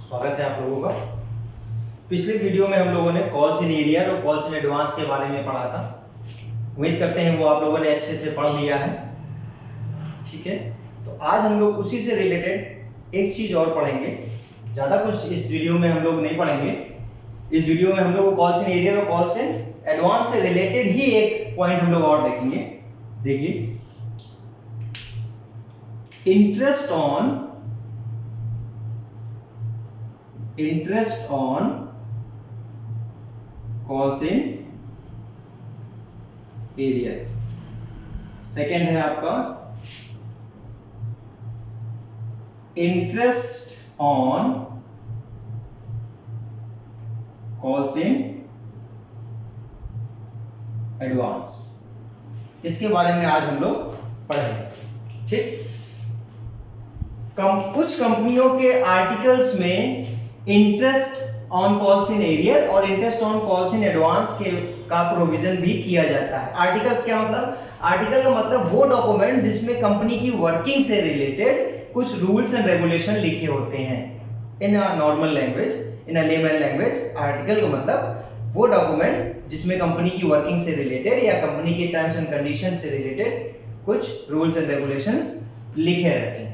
स्वागत है आप लोगों का। पिछले वीडियो में हम लोगों ने कॉल्स इन एरियर और कॉल्स इन एडवांस के बारे में पढ़ा था। उम्मीद करते हैं वो आप लोगों ने अच्छे से पढ़ लिया है। ठीक है, तो आज हम लोग उसी से रिलेटेड एक चीज और पढ़ेंगे। ज़्यादा कुछ इस वीडियो में हम लोग नहीं पढ़ेंगे। इस वीडियो में हम लोग कॉल्स इन एरियर और कॉल्स इन एडवांस से रिलेटेड ही एक पॉइंट हम लोग और देखेंगे। देखिए, interest on calls in arrear. Second है आपका interest on calls in advance. इसके बारे में आज हम लोग पढ़ेंगे। ठीक, कुछ कंपनियों के आर्टिकल्स में interest on calls in arrear और interest on calls in advance के का प्रोविजन भी किया जाता है। आर्टिकल्स क्या मतलब? आर्टिकल का मतलब वो डॉक्यूमेंट जिसमें कंपनी की वर्किंग से रिलेटेड कुछ रूल्स एंड रेगुलेशन लिखे होते हैं। In a normal language, in a layman language, article का मतलब वो डॉक्यूमेंट जिसमें कंपनी की वर्किंग से रिलेटेड या कंपनी के टर्म्स एंड कंडीशन से रिलेटेड कुछ रूल्स एंड रेगुलेशंस लिखे रहते हैं।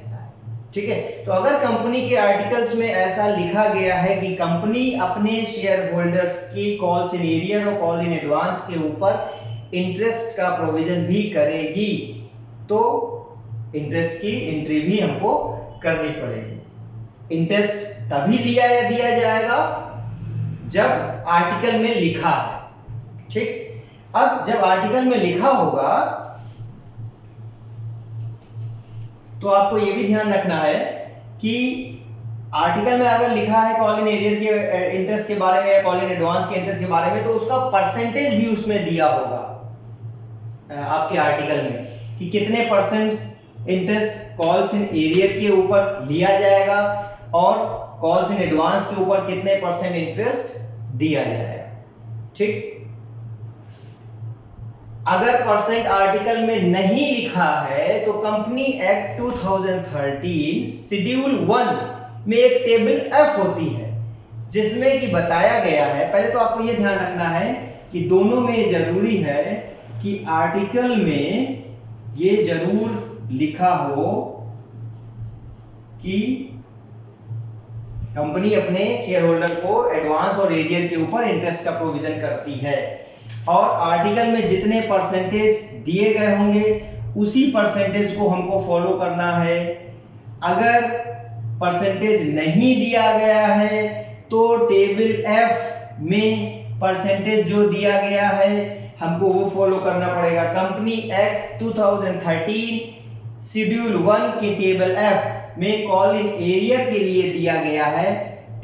ठीक है, तो अगर कंपनी के आर्टिकल्स में ऐसा लिखा गया है कि कंपनी अपने शेयर होल्डर्स की कॉल्स इन एरियर और कॉल इन एडवांस के ऊपर इंटरेस्ट का प्रोविजन भी करेगी, तो इंटरेस्ट की एंट्री भी हमको करनी पड़ेगी। इंटरेस्ट तभी दिया जाएगा जब आर्टिकल में लिखा है। ठीक, अब जब आर्टिकल में लिखा होगा तो आपको यह भी ध्यान रखना है कि आर्टिकल में अगर लिखा है कॉल इन एरियर के इंटरेस्ट के बारे में या कॉल इन एडवांस के इंटरेस्ट के बारे में, तो उसका परसेंटेज भी उसमें दिया होगा आपके आर्टिकल में कि कितने percent interest calls in arrear के ऊपर लिया जाएगा और कॉल्स इन एडवांस के ऊपर कितने परसेंट इंटरेस्ट दिया जाएगा। ठीक, अगर परसेंट आर्टिकल में नहीं लिखा है तो कंपनी एक्ट 2013 शेड्यूल 1 में एक टेबल एफ होती है जिसमें कि बताया गया है। पहले तो आपको यह ध्यान रखना है कि दोनों में जरूरी है कि आर्टिकल में ये जरूर लिखा हो कि कंपनी अपने शेयर होल्डर को एडवांस और एरियर के ऊपर इंटरेस्ट का प्रोविजन करती है और आर्टिकल में जितने परसेंटेज दिए गए होंगे उसी परसेंटेज को हमको फॉलो करना है। अगर परसेंटेज नहीं दिया गया है तो टेबल एफ में परसेंटेज जो दिया गया है हमको वो फॉलो करना पड़ेगा। कंपनी एक्ट 2013 शेड्यूल 1 के टेबल एफ में कॉल इन एरियर के लिए दिया गया है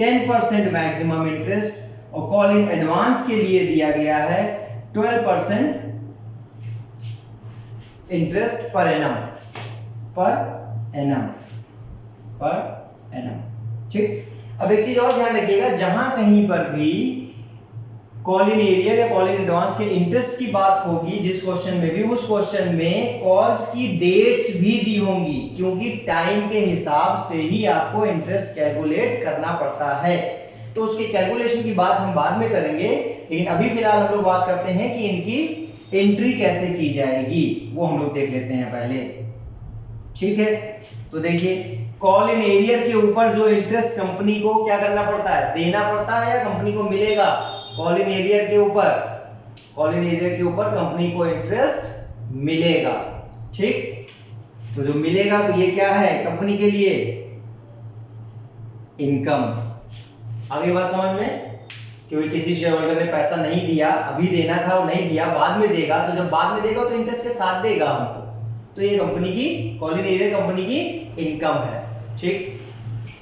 10% मैक्सिमम इंटरेस्ट और कॉल इन एडवांस के लिए दिया गया है 12% इंटरेस्ट पर एनम। ठीक, अब एक चीज और ध्यान रखिएगा, जहां कहीं पर भी कॉल इन एरियर या कॉल इन एडवांस के इंटरेस्ट की बात होगी, जिस क्वेश्चन में भी, उस क्वेश्चन में कॉल्स की डेट्स भी दी होंगी, क्योंकि टाइम के हिसाब से ही आपको इंटरेस्ट कैलकुलेट करना पड़ता है। तो उसके कैलकुलेशन की बात हम बाद में करेंगे, लेकिन अभी फिलहाल हम लोग बात करते हैं कि इनकी एंट्री कैसे की जाएगी, वो हम लोग देख लेते हैं पहले। ठीक है, तो देखिए, कॉल इन एरियर के ऊपर जो इंटरेस्ट कंपनी को क्या करना पड़ता है, देना पड़ता है या कंपनी को मिलेगा? कॉल इन एरियर के ऊपर कंपनी को इंटरेस्ट मिलेगा। ठीक, तो जो मिलेगा तो ये क्या है कंपनी के लिए? इनकम। आगे बात समझ में? क्योंकि किसी शेयर होल्डर ने पैसा नहीं दिया, अभी देना था वो नहीं दिया, बाद में देगा, तो जब बाद में देगा तो इंटरेस्ट के साथ देगा हमको, तो ये कंपनी की, कॉल इन एरियर कंपनी की इनकम है। ठीक,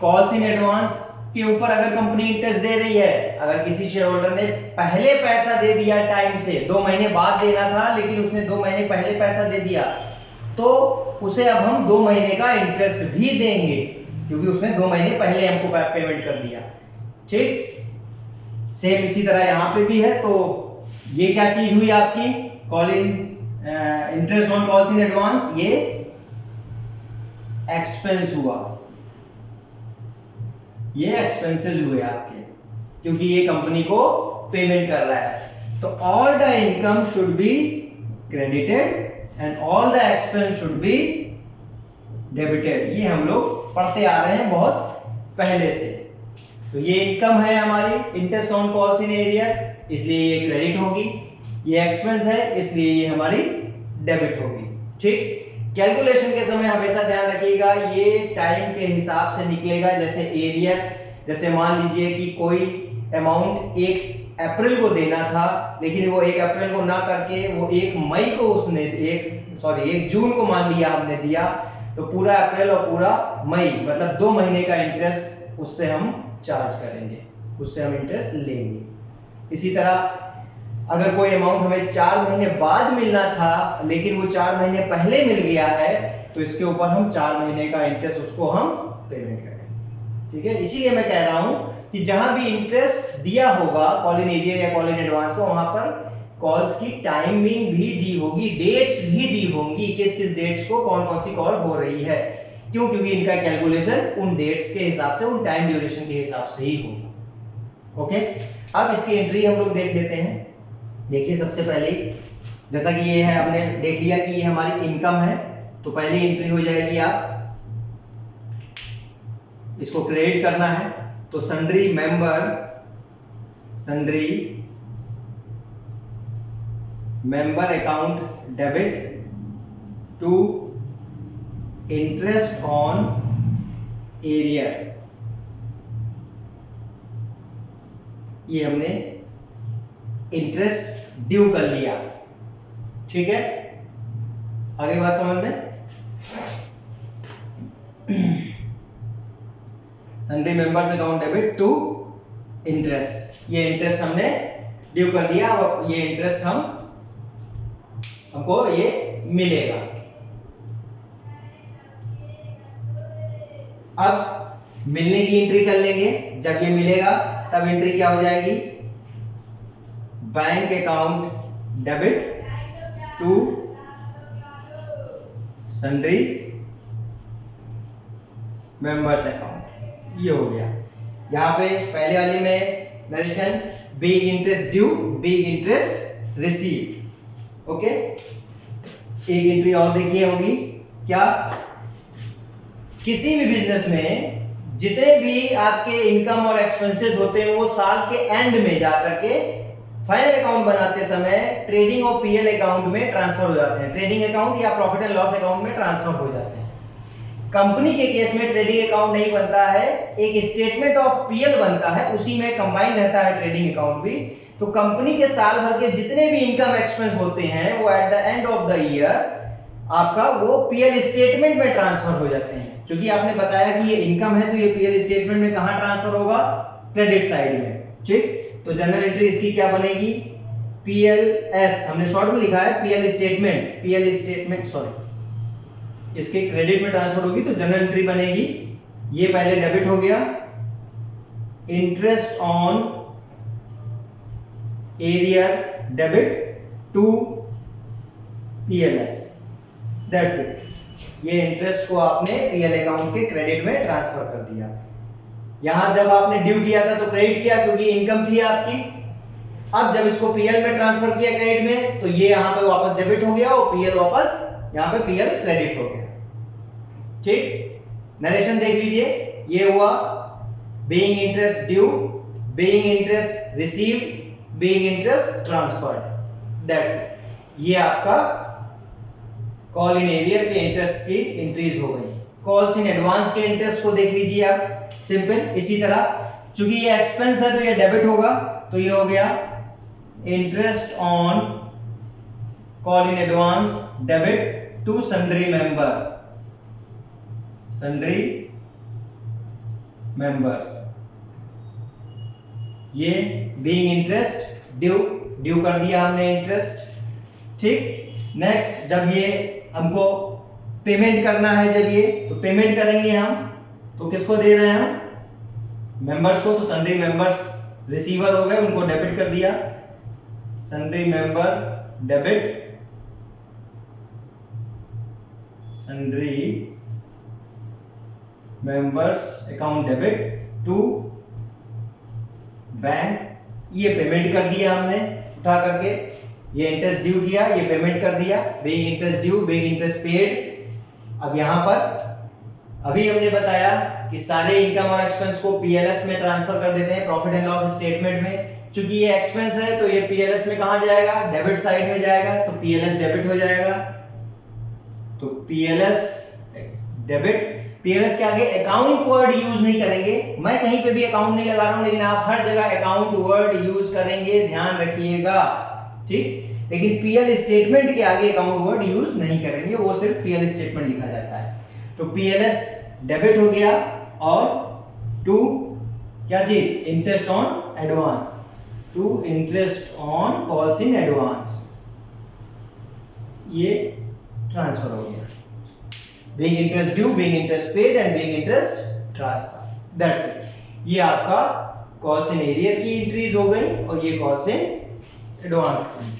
कॉल्स इन एडवांस के ऊपर अगर कंपनी इंटरेस्ट दे रही है, अगर किसी शेयर होल्डर ने पहले पैसा दे दिया टाइम से, 2 महीने बाद देना था लेकिन उसने 2 महीने पहले पैसा दे दिया, तो उसे अब हम 2 महीने का इंटरेस्ट भी देंगे क्योंकि उसने 2 महीने पहले हमको पेमेंट कर दिया। ठीक, सेम इसी तरह यहां पे भी है। तो ये क्या चीज हुई आपकी? Call in interest on calls in advance, ये एक्सपेंस हुआ, ये एक्सपेंसेस हुए आपके, क्योंकि ये कंपनी को पेमेंट कर रहा है। तो all the income should be credited and all the expense should be debited. ये हम लोग पढ़ते आ रहे हैं बहुत पहले से। तो ये इनकम है हमारी interest on calls in arrear, इसलिए ये क्रेडिट होगी। ये एक्सपेंस है, इसलिए ये हमारी डेबिट होगी। ठीक, कैलकुलेशन के समय हमेशा ध्यान रखिएगा ये टाइम के हिसाब से निकलेगा। जैसे एरियर, जैसे मान लीजिए कि कोई अमाउंट 1 अप्रैल को देना था, लेकिन वो 1 अप्रैल को ना करके वो 1 मई को उसने 1 जून को मान लिया हमने दिया, तो पूरा अप्रैल और पूरा मई मतलब 2 महीने का इंटरेस्ट उससे हम चार्ज करेंगे, उससे हम इंटरेस्ट लेंगे। इसी तरह अगर कोई अमाउंट हमें 4 महीने बाद मिलना था, लेकिन वो 4 महीने पहले मिल गया है, तो इसके ऊपर हम 4 महीने का इंटरेस्ट उसको हम पेमेंट करेंगे। ठीक है, इसीलिए मैं कह रहा हूं कि जहां भी इंटरेस्ट दिया होगा कॉल इन एरियर या कॉल इन एडवांस को, वहां पर कॉल्स की टाइमिंग भी दी होगी, डेट्स भी दी होंगी, किस किस डेट्स को कौन कौन सी कॉल हो रही है। क्यों? क्योंकि इनका कैलकुलेशन उन डेट्स के हिसाब से, उन टाइम ड्यूरेशन के हिसाब से ही होगा। ओके, अब इसकी एंट्री हम लोग देख लेते हैं। देखिए, सबसे पहले जैसा कि ये है, आपने देख लिया कि ये हमारी इनकम है, तो पहली एंट्री हो जाएगी, आप इसको क्रेडिट करना है, तो sundry member account debit to interest on arrear. ये हमने इंटरेस्ट ड्यू कर लिया। ठीक है, आगे बात समझ में। Sundry members account debit to interest, ये इंटरेस्ट हमने ड्यू कर दिया, और ये इंटरेस्ट हमको ये मिलेगा। अब मिलने की एंट्री कर लेंगे। जब ये मिलेगा तब एंट्री क्या हो जाएगी? Bank account debit to sundry members account. ये हो गया। यहां पे पहले वाली में narration being interest due, being interest receive. Okay, एक एंट्री और देखिए होगी क्या? किसी भी बिजनेस में जितने भी आपके इनकम और एक्सपेंसेस होते हैं, वो साल के एंड में जाकर के फाइनल अकाउंट बनाते समय ट्रेडिंग और पीएल अकाउंट में ट्रांसफर हो जाते हैं। ट्रेडिंग अकाउंट या प्रॉफिट एंड लॉस अकाउंट में ट्रांसफर हो जाते हैं। कंपनी के केस में ट्रेडिंग अकाउंट नहीं बनता है, एक स्टेटमेंट ऑफ पीएल बनता है, उसी में कंबाइन रहता है ट्रेडिंग अकाउंट भी। तो कंपनी के साल भर के जितने भी इनकम एक्सपेंस होते हैं, वो at the end of the year आपका वो पीएल स्टेटमेंट में ट्रांसफर हो जाते हैं। क्योंकि आपने बताया कि ये इनकम है, तो ये पीएल स्टेटमेंट में कहां ट्रांसफर होगा? क्रेडिट साइड में। ठीक, तो जनरल एंट्री इसकी क्या बनेगी? पीएलएस, हमने शॉर्ट में लिखा है पीएल स्टेटमेंट, सॉरी, इसके क्रेडिट में ट्रांसफर होगी, तो जनरल एंट्री बनेगी। ये पहले डेबिट हो गया, interest on arrear debit to PLS, that's it. ये इंटरेस्ट को आपने पीएल अकाउंट के क्रेडिट में ट्रांसफर कर दिया। यहां जब आपने ड्यू किया था तो क्रेडिट किया, क्योंकि इनकम थी आपकी। अब जब इसको पीएल में ट्रांसफर किया क्रेडिट में, तो ये यहां पे वापस डेबिट हो गया और पीएल वापस यहां पे पीएल क्रेडिट हो गया। ठीक, नरेशन देख लीजिए। ये हुआ being interest due, being interest received, being interest transferred, that's it. ये आपका कॉल इन एरियर के इंटरेस्ट की एंट्रीज हो गई। कॉल्स इन एडवांस के इंटरेस्ट को देख लीजिए आप, सिंपल इसी तरह। चूंकि ये एक्सपेंस है तो ये डेबिट होगा, तो ये हो गया interest on call in advance debit to sundry members. ये बीइंग इंटरेस्ट ड्यू कर दिया हमने इंटरेस्ट। ठीक, नेक्स्ट जब ये हमको पेमेंट करना है, जब ये तो पेमेंट करेंगे हम, तो किसको दे रहे हैं हम? मेंबर्स को। तो सन्ड्री मेंबर्स रिसीवर हो गए, उनको डेबिट कर दिया। Sundry member debit, sundry members account debit to bank, ये पेमेंट कर दिया हमने उठा करके, ये इंटरेस्ट ड्यू किया, ये पेमेंट कर दिया, being interest due, being interest paid. अब यहां पर अभी हमने बताया कि सारे इनकम और एक्सपेंस को पीएलएस में ट्रांसफर कर देते हैं, प्रॉफिट एंड लॉस स्टेटमेंट में। चूंकि ये एक्सपेंस है तो ये पीएलएस में कहां जाएगा, डेबिट साइड में जाएगा, तो पीएलएस डेबिट हो जाएगा। तो पीएलएस डेबिट, पीएलएस के आगे अकाउंट वर्ड यूज नहीं करेंगे, मैं कहीं पे भी अकाउंट नहीं लगा रहा हूं, लेकिन आप हर जगह अकाउंट वर्ड यूज करेंगे, ध्यान रखिएगा, ठीक। लेकिन पीएल स्टेटमेंट के आगे अकाउंट वर्ड यूज नहीं करेंगे, वो सिर्फ पीएल स्टेटमेंट लिखा जाता है। तो पीएलएस डेबिट हो गया, और टू क्या चीज, interest on advance, to interest on calls in advance, ये ट्रांसफर हो गया। being interest due, being interest paid and being interest transfer, that's it। ये आपका कॉल्स इन एरियर की एंट्रीज हो गई, और ये कॉल्स इन एडवांस की।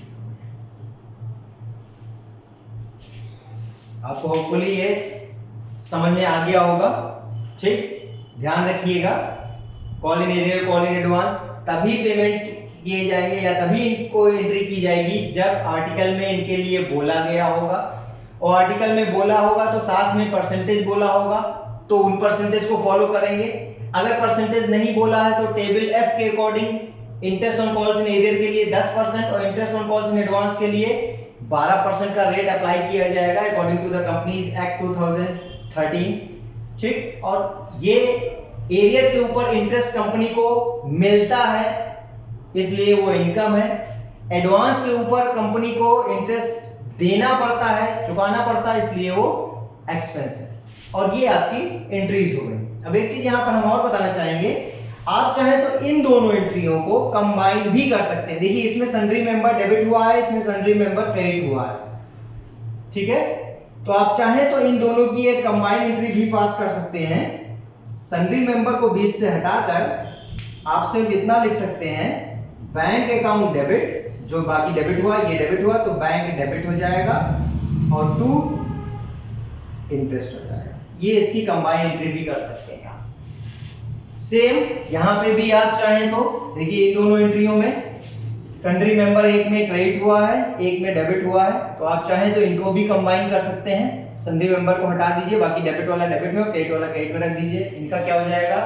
आपको होपफुली ये समझ में आ गया होगा, ठीक। ध्यान रखिएगा, call in arrear, call in advance तभी पेमेंट किए जाएंगे या तभी इनको एंट्री की जाएगी जब आर्टिकल में इनके लिए बोला गया होगा, और आर्टिकल में बोला होगा तो साथ में परसेंटेज बोला होगा, तो उन परसेंटेज को फॉलो करेंगे। अगर परसेंटेज नहीं बोला है तो टेबल एफ के according interest on calls in arrear के लिए 10% और interest on calls in advance के लिए 12% का रेट अप्लाई किया जाएगा according to the companies act 2013, ठीक। और ये एरियर के ऊपर इंटरेस्ट कंपनी को मिलता है, इसलिए वो इनकम है। एडवांस के ऊपर कंपनी को इंटरेस्ट देना पड़ता है, चुकाना पड़ता है, इसलिए वो एक्सपेंस है। और ये आपकी एंट्रीज हो गई। अब एक चीज यहां पर हम और बताना चाहेंगे, आप चाहे तो इन दोनों एंट्रियों को कंबाइन भी कर सकते हैं। देखिए इसमें सन्ड्री मेंबर डेबिट हुआ है, इसमें सन्ड्री मेंबर क्रेडिट हुआ है, ठीक है। तो आप चाहे तो इन दोनों की एक कंबाइन एंट्री भी पास कर सकते हैं। सन्ड्री मेंबर को 20 से हटाकर आप सिर्फ इतना लिख सकते हैं, बैंक अकाउंट डेबिट, जो बाकी डेबिट हुआ, ये डेबिट हुआ तो बैंक डेबिट हो जाएगा, और टू इंटरेस्ट हो जाएगा। ये इसकी कंबाइन एंट्री भी कर सकते हैं आप। सेम यहां पे भी आप चाहें तो देखिए इन दोनों एंट्रियों में सन्ड्री मेंबर एक में क्रेडिट हुआ है, एक में डेबिट हुआ है, तो आप चाहें तो इनको भी कंबाइन कर सकते हैं। सन्ड्री मेंबर को हटा दीजिए, बाकी डेबिट वाला डेबिट में और क्रेडिट वाला क्रेडिट में रख दीजिए। इनका क्या हो जाएगा,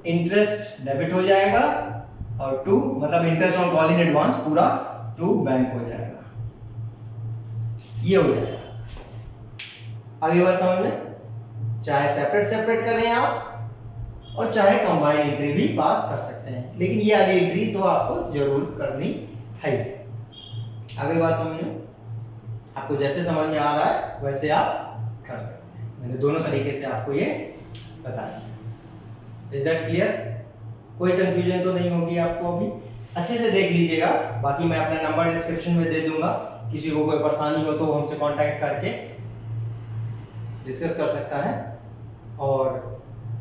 इंटरेस्ट डेबिट हो जाएगा, और टू मतलब interest on call in advance पूरा टू बैंक हो जाएगा, ये हो जाएगा। आगे बात समझ में, चाहे सेपरेट सेपरेट करें आप और चाहे कंबाइंड एंट्री भी पास कर सकते हैं, लेकिन ये वाली एंट्री तो आपको जरूर करनी है। आगे बात समझ में, आपको जैसे समझ में आ रहा है वैसे आप कर सकते हैं। मैंने दोनों तरीके से आपको ये बता दिया। Is that clear? कोई कंफ्यूजन तो नहीं होगी आपको? अभी अच्छे से देख लीजिएगा, बाकी मैं अपना नंबर डिस्क्रिप्शन में दे दूंगा, किसी को कोई परेशानी हो तो वो हमसे कांटेक्ट करके डिस्कस कर सकता है। और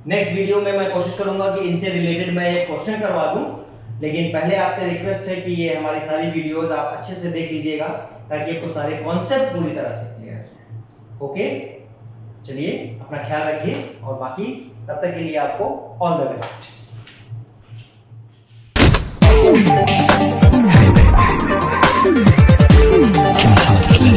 नेक्स्ट वीडियो में मैं कोशिश करूंगा कि इनसे रिलेटेड मैं एक क्वेश्चन करवा दूं, लेकिन पहले आपसे रिक्वेस्ट है कि ये हमारी सारी वीडियोस आप अच्छे से देख लीजिएगा ताकि आपको सारे कॉन्सेप्ट पूरी तरह से क्लियर हो। ओके, चलिए अपना ख्याल रखिए, और बाकी तब तक के लिए आपको ऑल द बेस्ट।